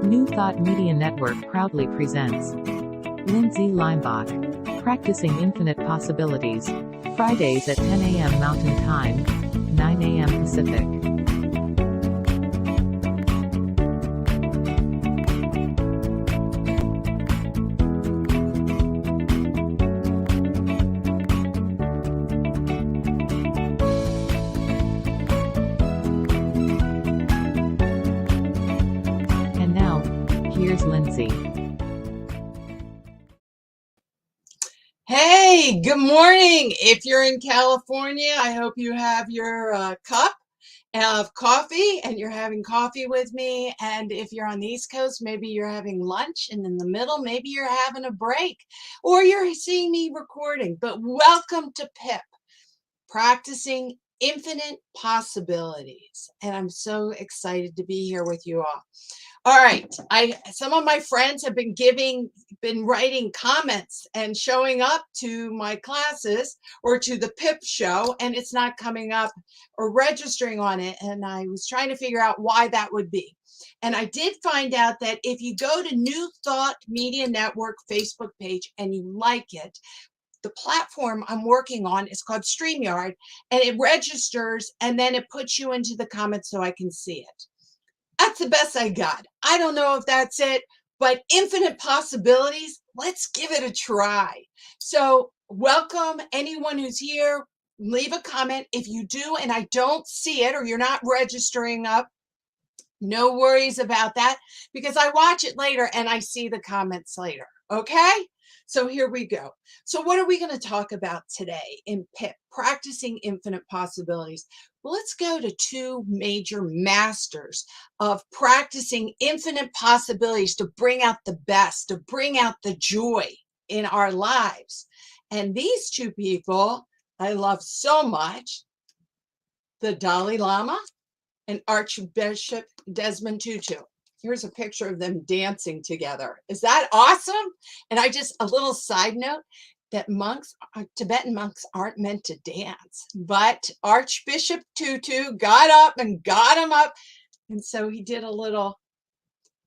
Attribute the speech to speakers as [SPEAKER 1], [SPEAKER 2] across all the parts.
[SPEAKER 1] New Thought Media Network proudly presents Lindsay Leimbach, Practicing Infinite Possibilities, Fridays at 10 a.m. Mountain Time, 9 a.m. Pacific. And now, here's Lindsay.
[SPEAKER 2] Hey, good morning. If you're in California, I hope you have your cup of coffee and you're having coffee with me. And if you're on the East Coast, maybe you're having lunch, and in the middle, maybe you're having a break or you're seeing me recording. But welcome to PIP, Practicing Infinite Possibilities. And I'm so excited to be here with you all. All right, some of my friends have been writing comments and showing up to my classes or to the PIP show, and it's not coming up or registering on it. And I was trying to figure out why that would be. And I did find out that if you go to New Thought Media Network Facebook page and you like it, the platform I'm working on is called StreamYard, and it registers and then it puts you into the comments so I can see it. That's the best I got. I don't know if that's it, but infinite possibilities. Let's give it a try. So welcome anyone who's here. Leave a comment. If you do and I don't see it or you're not registering up, no worries about that, because I watch it later and I see the comments later. Okay? So here we go. So what are we going to talk about today in PIP, Practicing Infinite Possibilities? Well, let's go to two major masters of practicing infinite possibilities to bring out the best, to bring out the joy in our lives. And these two people I love so much, the Dalai Lama and Archbishop Desmond Tutu. Here's a picture of them dancing together. Is that awesome? And a little side note, that Tibetan monks aren't meant to dance, but Archbishop Tutu got up and got him up. And so he did a little,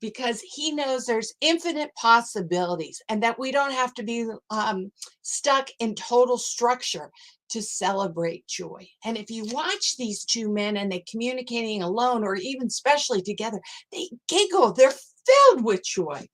[SPEAKER 2] because he knows there's infinite possibilities and that we don't have to be stuck in total structure to celebrate joy. And if you watch these two men and they're communicating alone or even especially together, they giggle, they're filled with joy.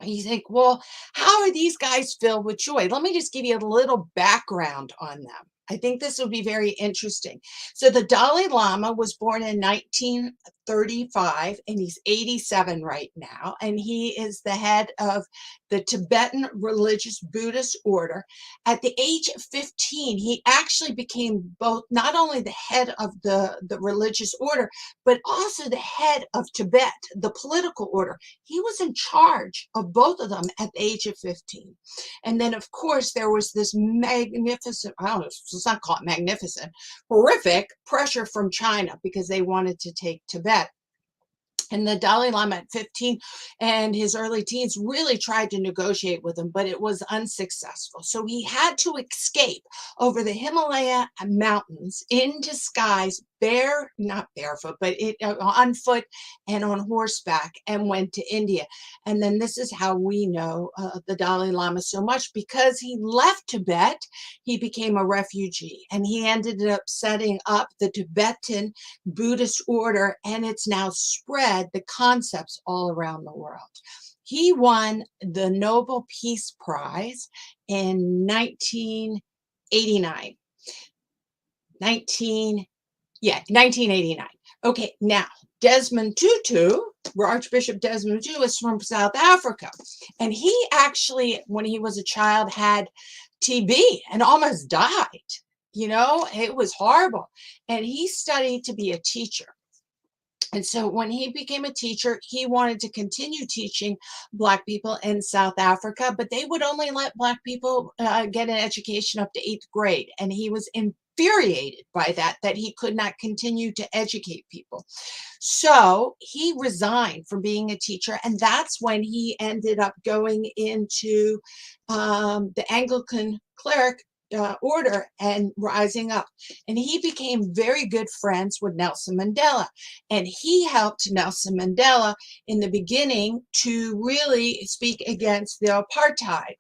[SPEAKER 2] You think, well, how are these guys filled with joy? Let me just give you a little background on them. I think this will be very interesting. So the Dalai Lama was born in 1935, and he's 87 right now. And he is the head of the Tibetan religious Buddhist order. At the age of 15, he actually became both not only the head of the religious order, but also the head of Tibet, the political order. He was in charge of both of them at the age of 15. And then, of course, there was this magnificent, I don't know, let's not call it magnificent, horrific pressure from China because they wanted to take Tibet. And the Dalai Lama at 15 and his early teens really tried to negotiate with him, but it was unsuccessful. So he had to escape over the Himalaya mountains in disguise, not barefoot, but on foot and on horseback, and went to India. And then this is how we know the Dalai Lama so much, because he left Tibet, he became a refugee, and he ended up setting up the Tibetan Buddhist order, and it's now spread the concepts all around the world. He won the Nobel Peace Prize in 1989. 1989. Okay, now Desmond Tutu, Archbishop Desmond Tutu, is from South Africa. And he actually, when he was a child, had TB and almost died. You know, it was horrible. And he studied to be a teacher. And so when he became a teacher, he wanted to continue teaching Black people in South Africa, but they would only let Black people get an education up to 8th grade. And he was infuriated by that he could not continue to educate people. So he resigned from being a teacher. And that's when he ended up going into the Anglican cleric order and rising up. And he became very good friends with Nelson Mandela. And he helped Nelson Mandela in the beginning to really speak against the apartheid.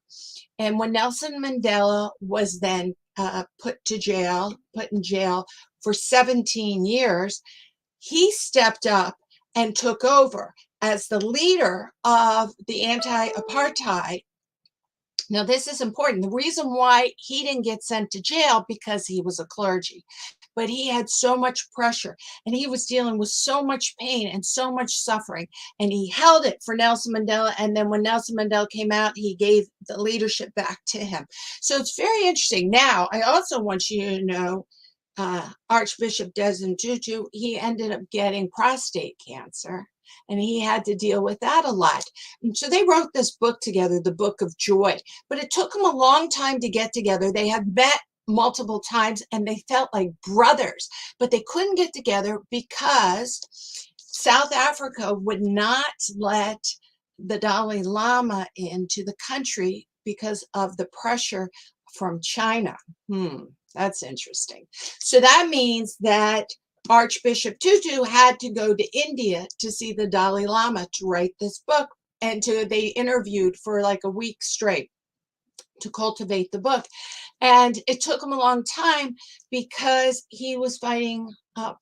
[SPEAKER 2] And when Nelson Mandela was then put in jail for 17 years, he stepped up and took over as the leader of the anti-apartheid. Now, this is important. The reason why he didn't get sent to jail because he was a clergy, but he had so much pressure and he was dealing with so much pain and so much suffering, and he held it for Nelson Mandela. And then when Nelson Mandela came out, he gave the leadership back to him. So it's very interesting. Now, I also want you to know Archbishop Desmond Tutu, he ended up getting prostate cancer, and he had to deal with that a lot. And so they wrote this book together, the Book of Joy, but it took them a long time to get together. They had met multiple times and they felt like brothers, but they couldn't get together because South Africa would not let the Dalai Lama into the country because of the pressure from China. That's interesting. So that means that Archbishop Tutu had to go to India to see the Dalai Lama to write this book, and they interviewed for like a week straight to cultivate the book. And it took him a long time because he was fighting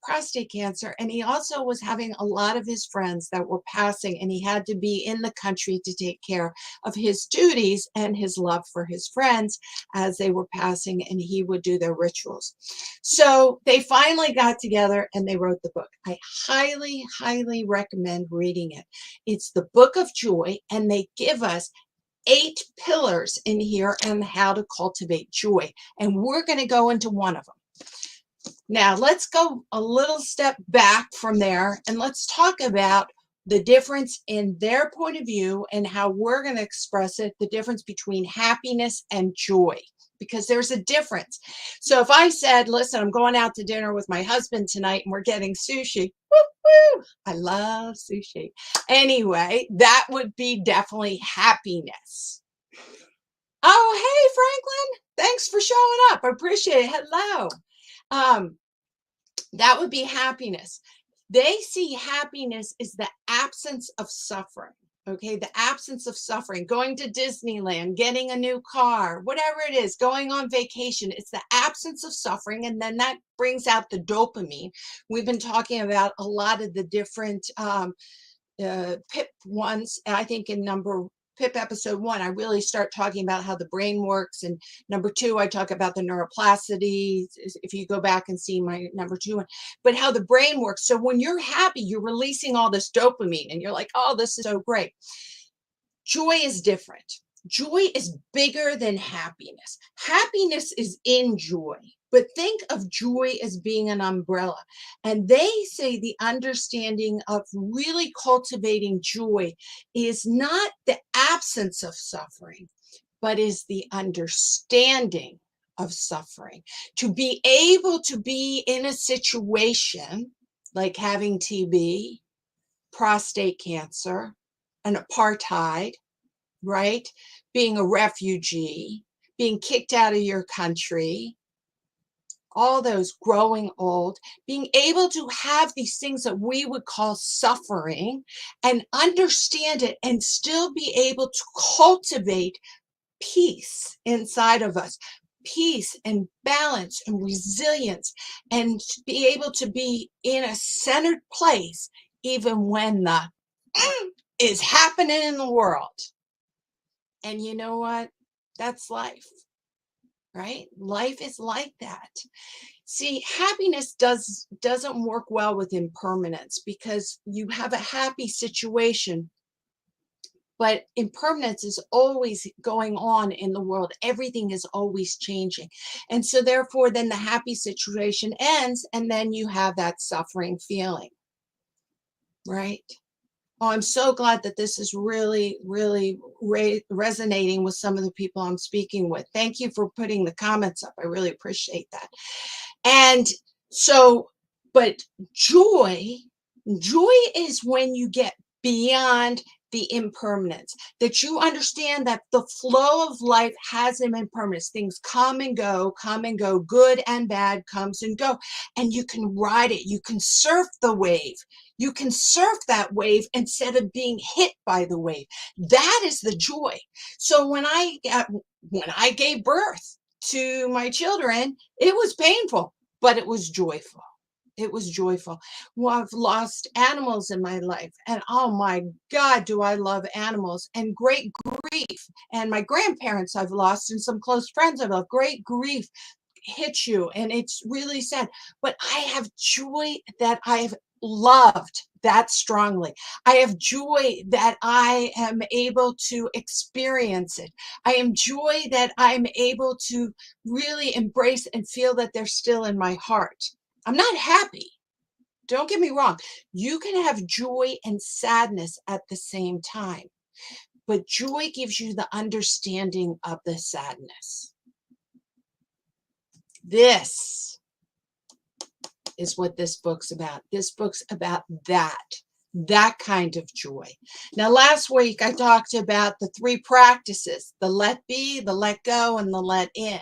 [SPEAKER 2] prostate cancer, and he also was having a lot of his friends that were passing, and he had to be in the country to take care of his duties and his love for his friends as they were passing, and he would do their rituals. So they finally got together and they wrote the book. I highly, highly recommend reading it. It's the Book of Joy, and they give us 8 pillars in here on how to cultivate joy, and we're going to go into one of them. Now, let's go a little step back from there and let's talk about the difference in their point of view and how we're going to express it, the difference between happiness and joy, because there's a difference. So if I said, listen, I'm going out to dinner with my husband tonight and we're getting sushi, woo, I love sushi. Anyway, that would be definitely happiness. Oh, hey, Franklin, thanks for showing up. I appreciate it. Hello. That would be happiness. They see happiness as the absence of suffering. Okay, the absence of suffering, going to Disneyland, getting a new car, whatever it is, going on vacation. It's the absence of suffering. And then that brings out the dopamine. We've been talking about a lot of the different PIP ones. I think in PIP episode 1, I really start talking about how the brain works. And number 2, I talk about the neuroplasticity, if you go back and see my number 2 one, but how the brain works. So when you're happy, you're releasing all this dopamine and you're like, oh, this is so great. Joy is different. Joy is bigger than happiness. Happiness is in joy, but think of joy as being an umbrella. And they say the understanding of really cultivating joy is not the absence of suffering, but is the understanding of suffering. To be able to be in a situation like having TB, prostate cancer, an apartheid, right? Being a refugee, being kicked out of your country, all those, growing old, being able to have these things that we would call suffering and understand it and still be able to cultivate peace inside of us, peace and balance and resilience, and to be able to be in a centered place even when the is happening in the world. And you know what? That's life, right? Life is like that. See, happiness doesn't work well with impermanence, because you have a happy situation, but impermanence is always going on in the world. Everything is always changing. And so therefore, then the happy situation ends, and then you have that suffering feeling, right? Oh, I'm so glad that this is really, really resonating with some of the people I'm speaking with. Thank you for putting the comments up. I really appreciate that. And so, but joy is when you get beyond the impermanence, that you understand that the flow of life has an impermanence. Things come and go, good and bad comes and go, and you can ride it. You can surf the wave. You can surf that wave instead of being hit by the wave. That is the joy. So when I gave birth to my children, it was painful, but it was joyful. It was joyful. Well, I've lost animals in my life, and oh my God, do I love animals, and great grief. And my grandparents I've lost, and some close friends I've lost. Great grief hits you, and it's really sad. But I have joy that I've loved that strongly. I have joy that I am able to experience it. I am joy that I'm able to really embrace and feel that they're still in my heart. I'm not happy. Don't get me wrong. You can have joy and sadness at the same time, but joy gives you the understanding of the sadness. This is what this book's about. This book's about that kind of joy. Now, last week I talked about the 3 practices: the let be, the let go, and the let in.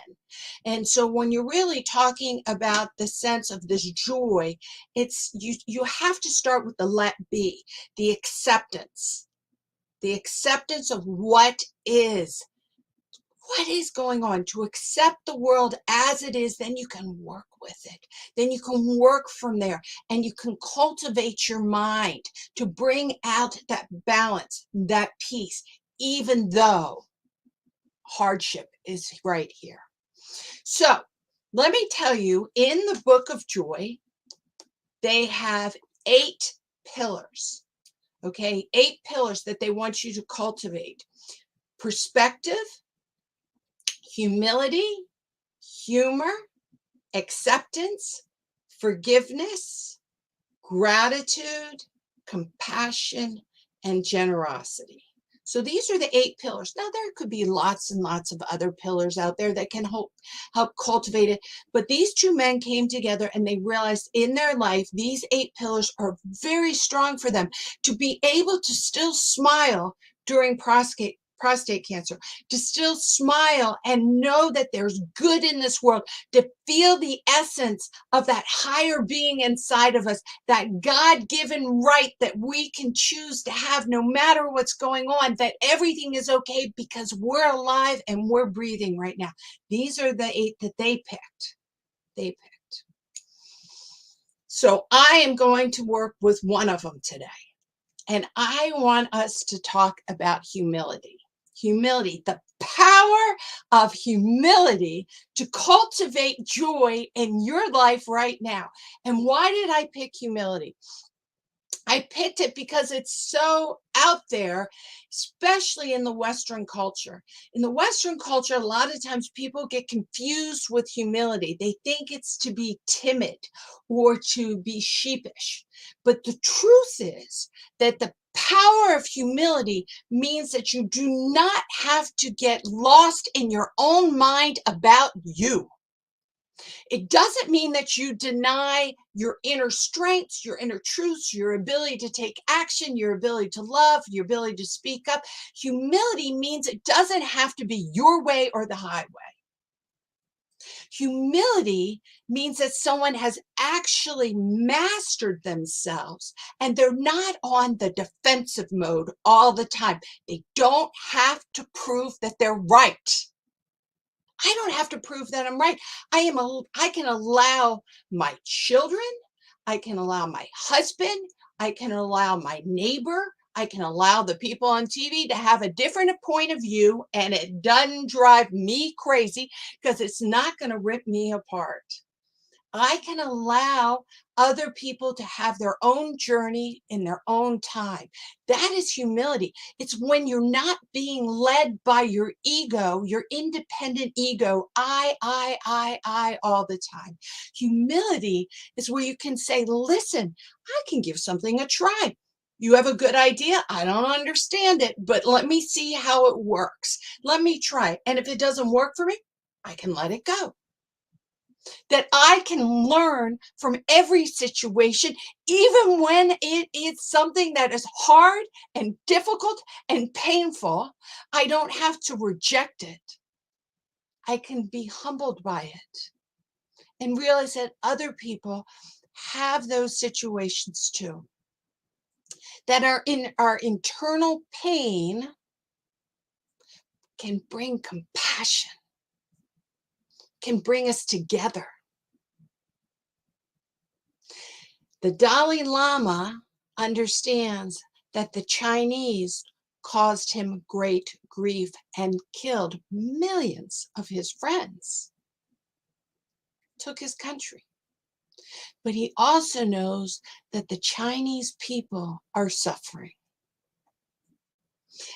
[SPEAKER 2] And so when you're really talking about the sense of this joy, it's you have to start with the let be, the acceptance of what is going on, to accept the world as it is. Then you can work with it. Then you can work from there, and you can cultivate your mind to bring out that balance, that peace, even though hardship is right here. So let me tell you, in the Book of Joy, they have 8 pillars. Okay, 8 pillars that they want you to cultivate: perspective, humility, humor, acceptance, forgiveness, gratitude, compassion, and generosity. So these are the 8 pillars. Now, there could be lots and lots of other pillars out there that can help cultivate it. But these 2 men came together, and they realized in their life, these 8 pillars are very strong for them to be able to still smile during prostate cancer, to still smile and know that there's good in this world, to feel the essence of that higher being inside of us, that God-given right that we can choose to have no matter what's going on, that everything is okay because we're alive and we're breathing right now. These are the 8 that they picked. So I am going to work with one of them today. And I want us to talk about humility. Humility, the power of humility to cultivate joy in your life right now. And why did I pick humility? I picked it because it's so out there, especially in the Western culture. In the Western culture, a lot of times people get confused with humility. They think it's to be timid or to be sheepish. But the truth is that the power of humility means that you do not have to get lost in your own mind about you. It doesn't mean that you deny your inner strengths, your inner truths, your ability to take action, your ability to love, your ability to speak up. Humility means it doesn't have to be your way or the highway. Humility means that someone has actually mastered themselves and they're not on the defensive mode all the time. They don't have to prove that they're right. I don't have to prove that I'm right. I can allow my children, I can allow my husband, I can allow my neighbor, I can allow the people on TV to have a different point of view, and it doesn't drive me crazy because it's not going to rip me apart. I can allow other people to have their own journey in their own time. That is humility. It's when you're not being led by your ego, your independent ego, I all the time. Humility is where you can say, listen, I can give something a try. You have a good idea. I don't understand it, but let me see how it works. Let me try. And if it doesn't work for me, I can let it go. that I can learn from every situation, even when it is something that is hard and difficult and painful. I don't have to reject it. I can be humbled by it and realize that other people have those situations too, that are in our internal pain can bring compassion, can bring us together. The Dalai Lama understands that the Chinese caused him great grief and killed millions of his friends, took his country. But he also knows that the Chinese people are suffering.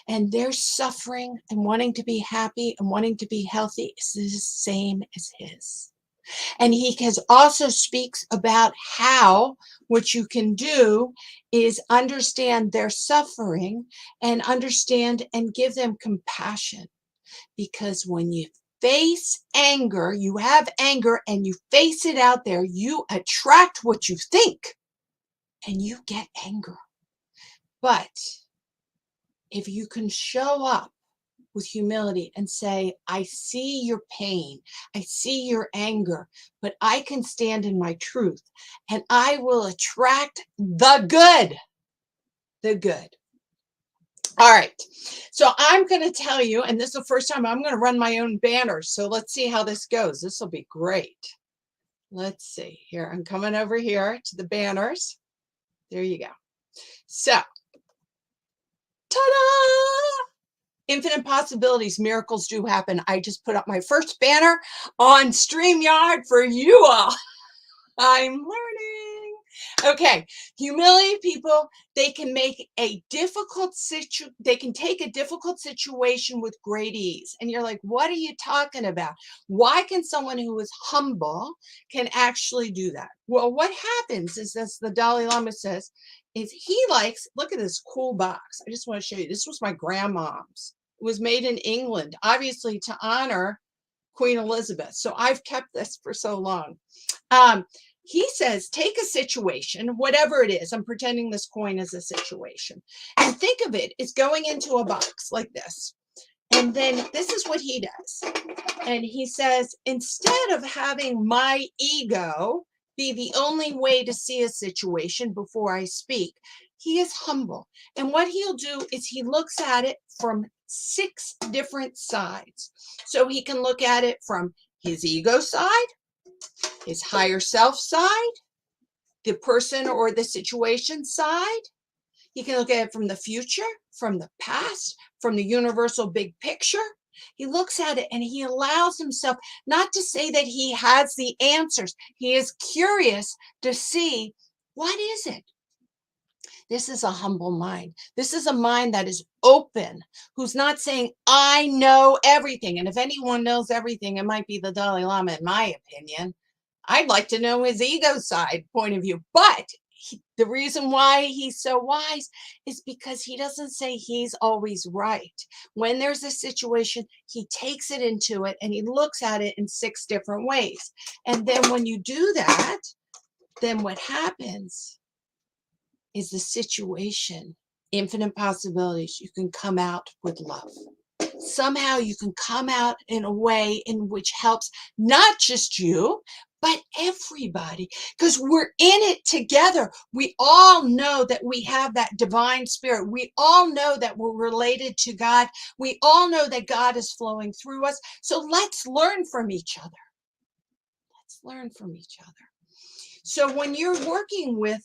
[SPEAKER 2] And their suffering and wanting to be happy and wanting to be healthy is the same as his. And he also speaks about how what you can do is understand their suffering and understand and give them compassion. Because when you face anger, you have anger and you face it out there, you attract what you think and you get anger. But if you can show up with humility and say, I see your pain, I see your anger, but I can stand in my truth and I will attract the good. The good. All right. So I'm going to tell you, and this is the first time I'm going to run my own banners. So let's see how this goes. This will be great. Let's see here. I'm coming over here to the banners. There you go. So, ta-da! Infinite possibilities, miracles do happen. I just put up my first banner on StreamYard for you all. I'm learning. Okay, humility people, they can make a difficult they can take a difficult situation with great ease. And you're like, what are you talking about? Why can someone who is humble can actually do that? Well, what happens is this, the Dalai Lama says, is he likes, look at this cool box. I just want to show you. This was my grandmom's. It was made in England, obviously to honor Queen Elizabeth. So I've kept this for so long. He says, take a situation, whatever it is. I'm pretending this coin is a situation. And think of it as going into a box like this. And then this is what he does. And he says, instead of having my ego be the only way to see a situation before I speak, he is humble. And what he'll do is he looks at it from 6 different sides. So he can look at it from his ego side, his higher self side, the person or the situation side. He can look at it from the future, from the past, from the universal big picture. He looks at it and he allows himself not to say that he has the answers. He is curious to see, what is it? This is a humble mind. This is a mind that is open, who's not saying, I know everything. And if anyone knows everything, it might be the Dalai Lama, in my opinion. I'd like to know his ego side point of view. But the reason why he's so wise is because he doesn't say he's always right. When there's a situation, he takes it into it and he looks at it in 6 different ways. And then when you do that, then what happens is the situation, infinite possibilities, you can come out with love. Somehow you can come out in a way in which helps not just you, but everybody, because we're in it together. We all know that we have that divine spirit. We all know that we're related to God. We all know that God is flowing through us. So let's learn from each other. Let's learn from each other. So when you're working with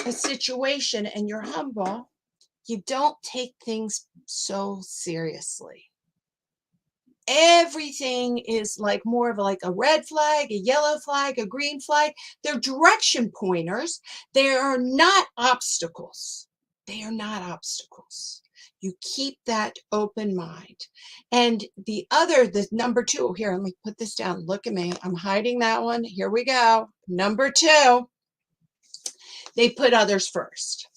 [SPEAKER 2] a situation and you're humble, you don't take things so seriously. Everything is like more of like a red flag, a yellow flag, a green flag. They're direction pointers. They are not obstacles. They are not obstacles. You keep that open mind. And the number 2, here, let me put this down. Look at me. I'm hiding that one. Here we go. Number 2, they put others first.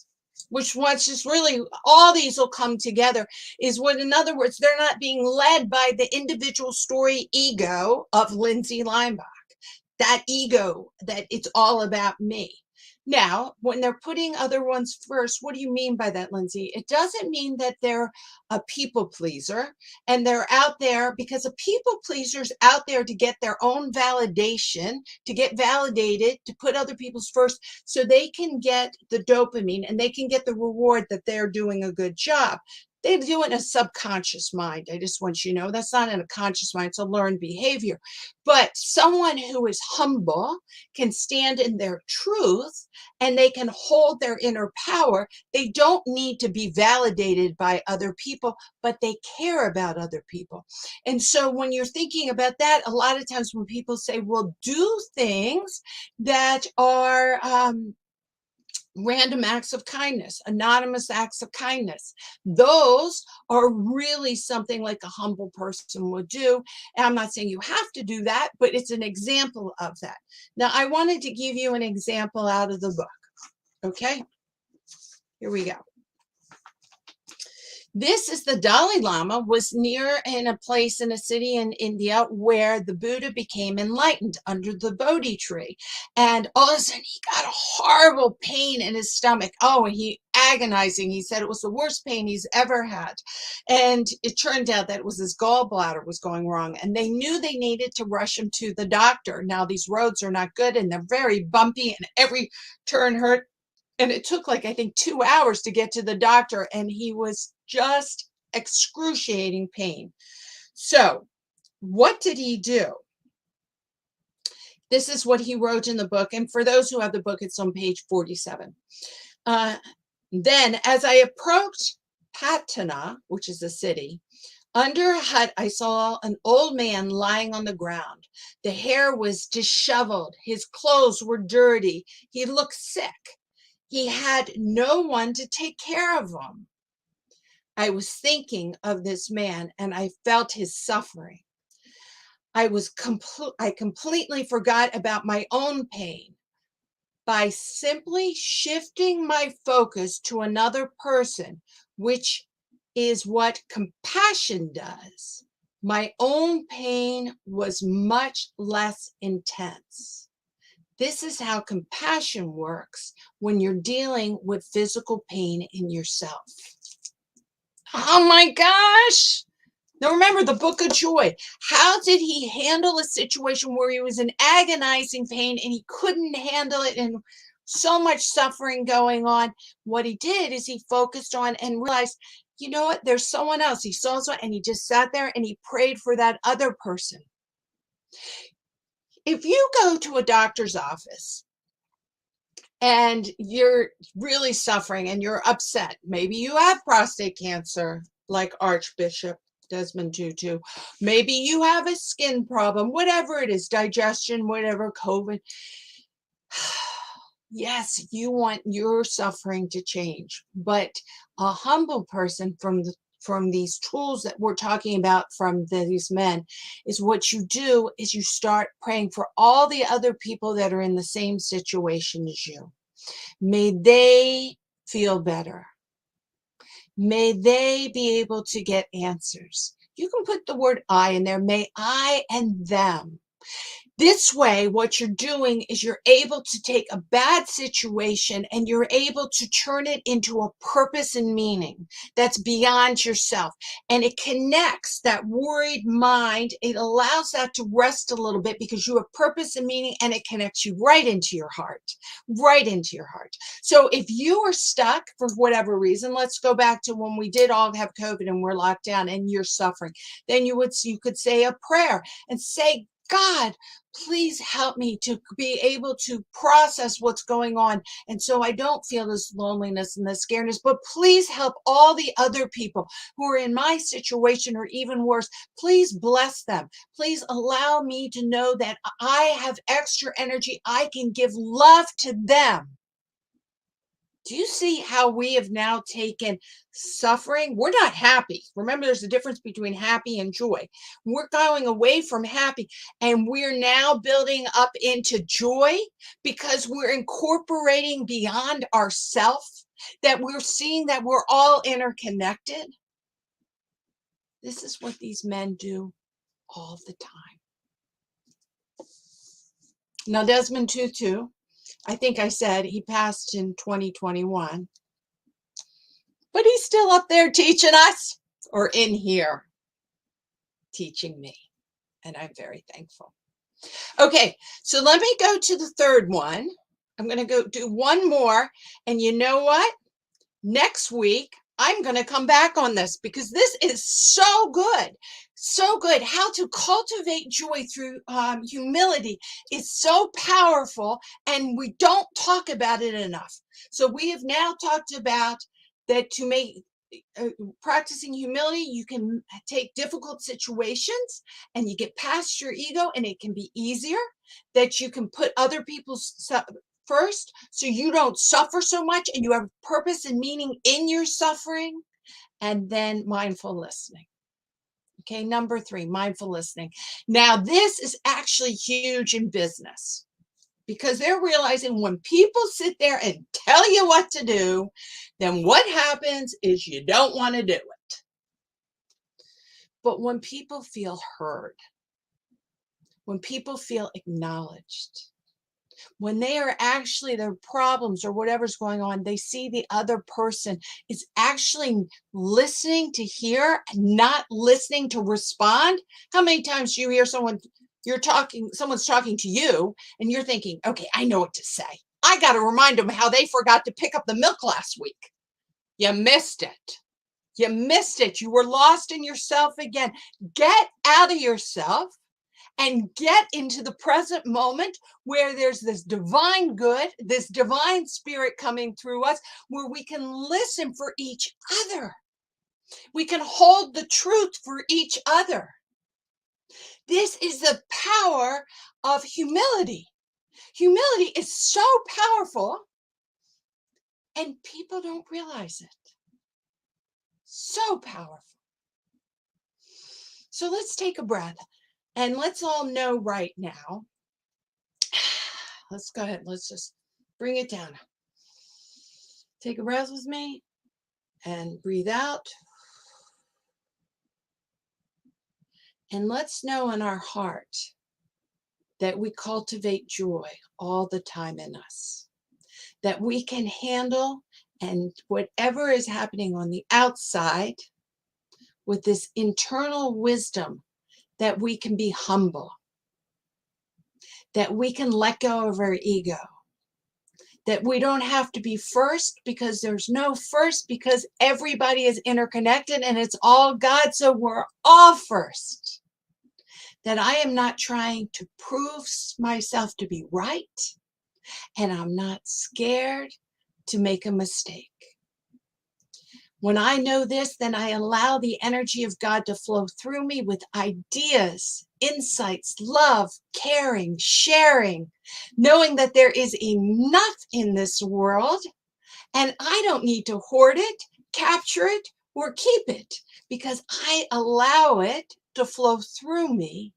[SPEAKER 2] Which once is really, all these will come together, is what, in other words, they're not being led by the individual story ego of Lindsay Leimbach. that ego that it's all about me. Now, when they're putting other ones first, what do you mean by that, Lindsay? It doesn't mean that they're a people pleaser and they're out there because a people pleaser's out there to get their own validation, to get validated, to put other people's first so they can get the dopamine and they can get the reward that they're doing a good job. They do it in a subconscious mind. I just want you to know that's not in a conscious mind. It's a learned behavior. But someone who is humble can stand in their truth and they can hold their inner power. They don't need to be validated by other people, but they care about other people. And so when you're thinking about that, a lot of times when people say, well, do things that are random acts of kindness, anonymous acts of kindness. Those are really something like a humble person would do. And I'm not saying you have to do that, but it's an example of that. Now, I wanted to give you an example out of the book. Okay, here we go. This is the Dalai Lama was near in a place in a city in India where the Buddha became enlightened under the Bodhi tree. And all of a sudden he got a horrible pain in his stomach. Oh, and he agonizing. He said it was the worst pain he's ever had. And it turned out that it was his gallbladder was going wrong. And they knew they needed to rush him to the doctor. Now these roads are not good and they're very bumpy and every turn hurt. And it took like, I think 2 hours to get to the doctor and he was just excruciating pain. So what did he do? This is what he wrote in the book. And for those who have the book, it's on page 47. Then as I approached Patna, which is a city, under a hut, I saw an old man lying on the ground. The hair was disheveled. His clothes were dirty. He looked sick. He had no one to take care of him. I was thinking of this man and I felt his suffering. I completely forgot about my own pain. By simply shifting my focus to another person, which is what compassion does, my own pain was much less intense. This is how compassion works when you're dealing with physical pain in yourself. Oh my gosh. Now remember the book of joy. How did he handle a situation where he was in agonizing pain and he couldn't handle it and so much suffering going on? What he did is he focused on and realized, you know what, there's someone else. He saw someone and he just sat there and he prayed for that other person. If you go to a doctor's office and you're really suffering and you're upset, maybe you have prostate cancer like Archbishop Desmond Tutu, maybe you have a skin problem, whatever it is, digestion, whatever, COVID. Yes, you want your suffering to change, but a humble person from these tools that we're talking about from these men is what you do is you start praying for all the other people that are in the same situation as you. May they feel better. May they be able to get answers. You can put the word I in there. May I and them. This way, what you're doing is you're able to take a bad situation and you're able to turn it into a purpose and meaning that's beyond yourself. And it connects that worried mind. It allows that to rest a little bit because you have purpose and meaning and it connects you right into your heart, right into your heart. So if you are stuck for whatever reason, let's go back to when we did all have COVID and we're locked down and you're suffering, then you could say a prayer and say, God, please help me to be able to process what's going on. And so I don't feel this loneliness and this scaredness, but please help all the other people who are in my situation or even worse. Please bless them. Please allow me to know that I have extra energy. I can give love to them. Do you see how we have now taken suffering? We're not happy. Remember, there's a difference between happy and joy. We're going away from happy and we're now building up into joy because we're incorporating beyond ourself, that we're seeing that we're all interconnected. This is what these men do all the time. Now, Desmond Tutu, I think I said he passed in 2021, but he's still up there teaching us, or in here teaching me, and I'm very thankful. Okay, so let me go to the third one. I'm going to go do one more, and you know what? Next week, I'm going to come back on this because this is so good. So good. How to cultivate joy through humility is so powerful, and we don't talk about it enough. So we have now talked about that to make practicing humility, you can take difficult situations and you get past your ego, and it can be easier. That you can put other people's first so you don't suffer so much and you have purpose and meaning in your suffering. And then mindful listening. Okay, number 3, mindful listening. Now, this is actually huge in business because they're realizing when people sit there and tell you what to do, then what happens is you don't want to do it. But when people feel heard, when people feel acknowledged, when they are actually their problems or whatever's going on, they see the other person is actually listening to hear, not listening to respond. How many times do you hear someone's talking to you and you're thinking, okay, I know what to say. I got to remind them how they forgot to pick up the milk last week. You missed it. You missed it. You were lost in yourself again. Get out of yourself and get into the present moment where there's this divine good, this divine spirit coming through us, where we can listen for each other. We can hold the truth for each other. This is the power of humility. Humility is so powerful, and people don't realize it. So powerful. So let's take a breath. And let's all know right now, let's go ahead, let's just bring it down. Take a breath with me and breathe out. And let's know in our heart that we cultivate joy all the time in us, that we can handle and whatever is happening on the outside with this internal wisdom, that we can be humble, that we can let go of our ego, that we don't have to be first because there's no first, because everybody is interconnected and it's all God, so we're all first. That I am not trying to prove myself to be right, and I'm not scared to make a mistake. When I know this, then I allow the energy of God to flow through me with ideas, insights, love, caring, sharing, knowing that there is enough in this world and I don't need to hoard it, capture it, or keep it because I allow it to flow through me.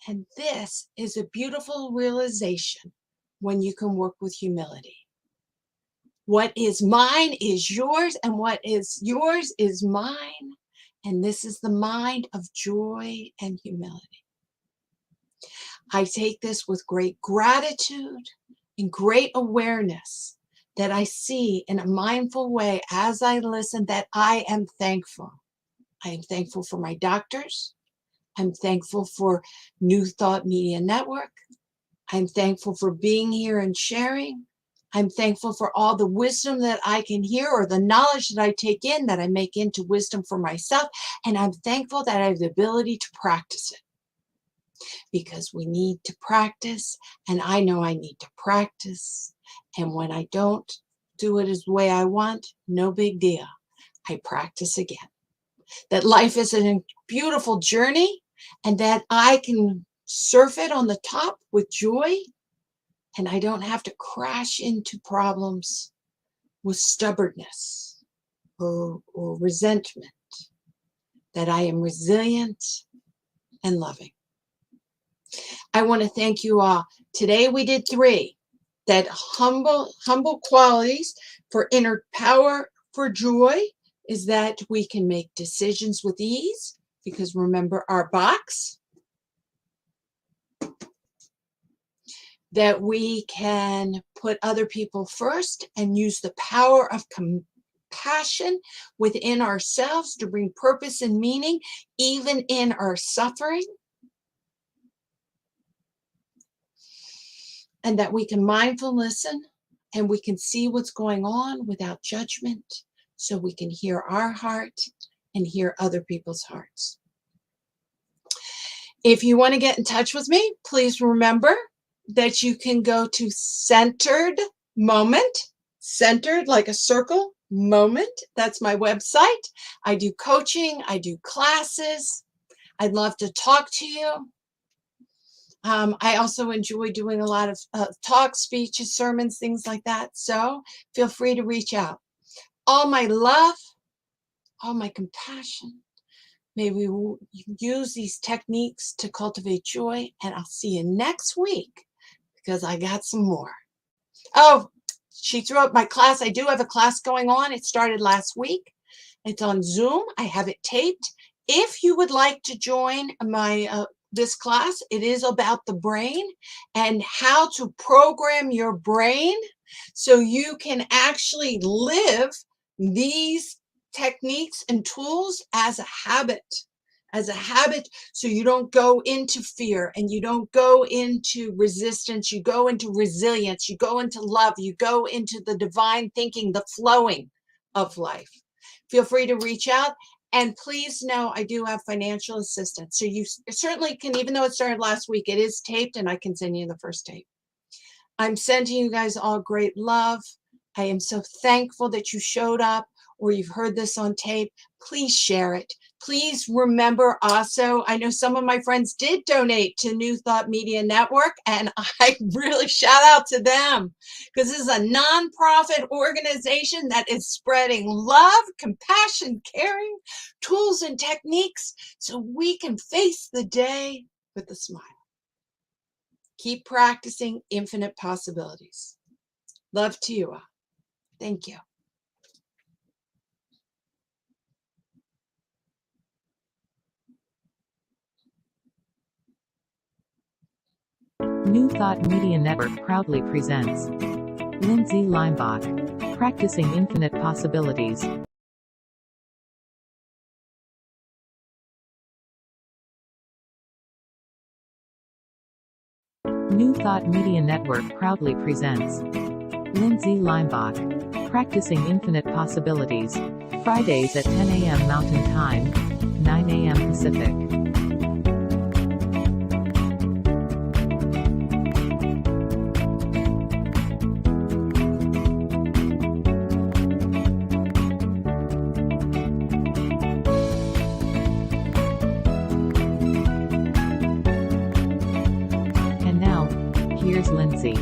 [SPEAKER 2] And this is a beautiful realization when you can work with humility. What is mine is yours, and what is yours is mine. And this is the mind of joy and humility. I take this with great gratitude and great awareness that I see in a mindful way as I listen that I am thankful. I am thankful for my doctors. I'm thankful for New Thought Media Network. I'm thankful for being here and sharing. I'm thankful for all the wisdom that I can hear or the knowledge that I take in that I make into wisdom for myself. And I'm thankful that I have the ability to practice it because we need to practice. And I know I need to practice. And when I don't do it as the way I want, no big deal. I practice again. That life is a beautiful journey and that I can surf it on the top with joy. And I don't have to crash into problems with stubbornness or resentment, that I am resilient and loving. I want to thank you all. Today we did 3, that humble qualities for inner power for joy is that we can make decisions with ease, because remember our box. that we can put other people first and use the power of compassion within ourselves to bring purpose and meaning, even in our suffering. And that we can mindful listen and we can see what's going on without judgment, so we can hear our heart and hear other people's hearts. If you want to get in touch with me, please remember that you can go to Centered Moment, centered like a circle, moment. That's my website. I do coaching, I do classes. I'd love to talk to you. I also enjoy doing a lot of talks, speeches, sermons, things like that. So feel free to reach out. All my love, all my compassion. May we use these techniques to cultivate joy. And I'll see you next week because I got some more. Oh, she threw up my class. I do have a class going on. It started last week. It's on Zoom. I have it taped. If you would like to join my this class, it is about the brain and how to program your brain so you can actually live these techniques and tools as a habit, so you don't go into fear and you don't go into resistance. You go into resilience, you go into love, you go into the divine thinking, the flowing of life. Feel free to reach out. And please know I do have financial assistance. So you certainly can, even though it started last week, it is taped and I can send you the first tape. I'm sending you guys all great love. I am so thankful that you showed up or you've heard this on tape. Please share it. Please remember also, I know some of my friends did donate to New Thought Media Network, and I really shout out to them because this is a nonprofit organization that is spreading love, compassion, caring, tools and techniques so we can face the day with a smile. Keep practicing infinite possibilities. Love to you all. Thank you.
[SPEAKER 1] New Thought Media Network proudly presents Lindsay Leimbach, Practicing Infinite Possibilities. New Thought Media Network proudly presents Lindsay Leimbach, Practicing Infinite Possibilities, Fridays at 10 a.m. Mountain Time, 9 a.m. Pacific. And now, here's Lindsay.